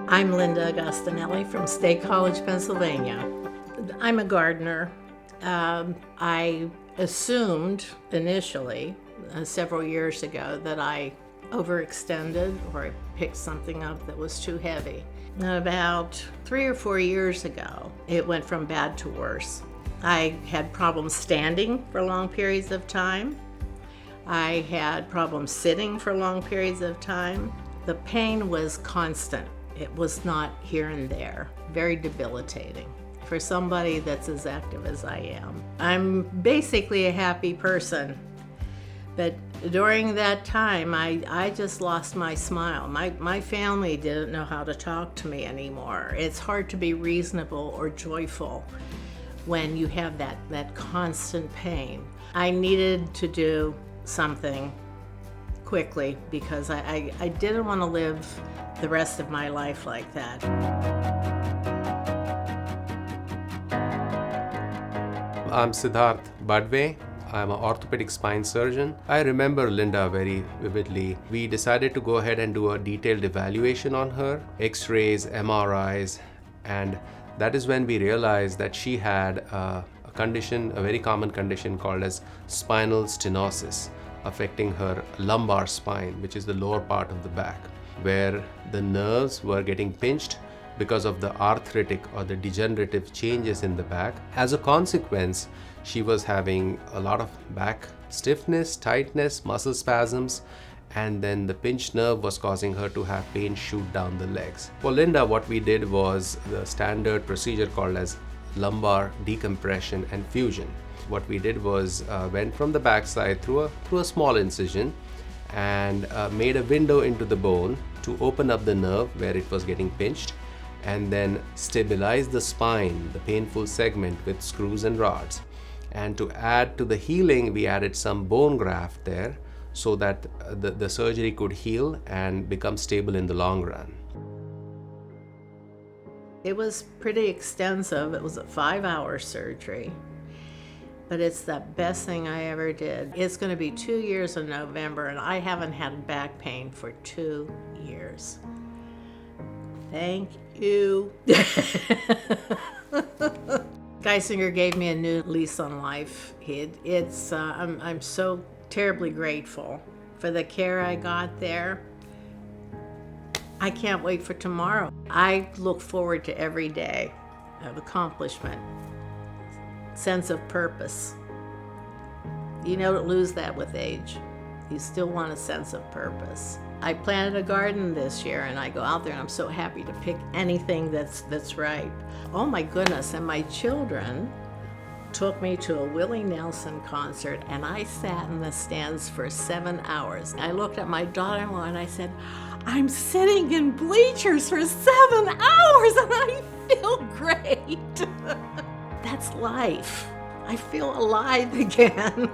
I'm Linda Agostinelli from State College, Pennsylvania. I'm a gardener. I assumed initially, several years ago, that I overextended or I picked something up that was too heavy. About 3 or 4 years ago, it went from bad to worse. I had problems standing for long periods of time. I had problems sitting for long periods of time. The pain was constant. It was not here and there. Very debilitating for somebody that's as active as I am. I'm basically a happy person, but during that time, I just lost my smile. My family didn't know how to talk to me anymore. It's hard to be reasonable or joyful when you have that constant pain. I needed to do something quickly because I didn't want to live the rest of my life like that. I'm Siddarth Badve. I'm an orthopedic spine surgeon. I remember Linda very vividly. We decided to go ahead and do a detailed evaluation on her, x-rays, MRIs, and that is when we realized that she had a very common condition called as spinal stenosis, affecting her lumbar spine, which is the lower part of the back, where the nerves were getting pinched because of the arthritic or the degenerative changes in the back. As a consequence, she was having a lot of back stiffness, tightness, muscle spasms, and then the pinched nerve was causing her to have pain shoot down the legs. For Linda, what we did was the standard procedure called as lumbar decompression and fusion. What we did was went from the backside through a small incision and made a window into the bone to open up the nerve where it was getting pinched, and then stabilize the spine, the painful segment, with screws and rods. And to add to the healing, we added some bone graft there so that the surgery could heal and become stable in the long run. It was pretty extensive. It was a 5-hour surgery, but it's the best thing I ever did. It's going to be 2 years in November, and I haven't had back pain for 2 years. Thank you. Geisinger gave me a new lease on life. I'm so terribly grateful for the care I got there. I can't wait for tomorrow. I look forward to every day of accomplishment, sense of purpose. You don't lose that with age. You still want a sense of purpose. I planted a garden this year, and I go out there and I'm so happy to pick anything that's right. Oh my goodness, and my children took me to a Willie Nelson concert, and I sat in the stands for 7 hours. I looked at my daughter-in-law and I said, I'm sitting in bleachers for 7 hours and I feel great. That's life. I feel alive again.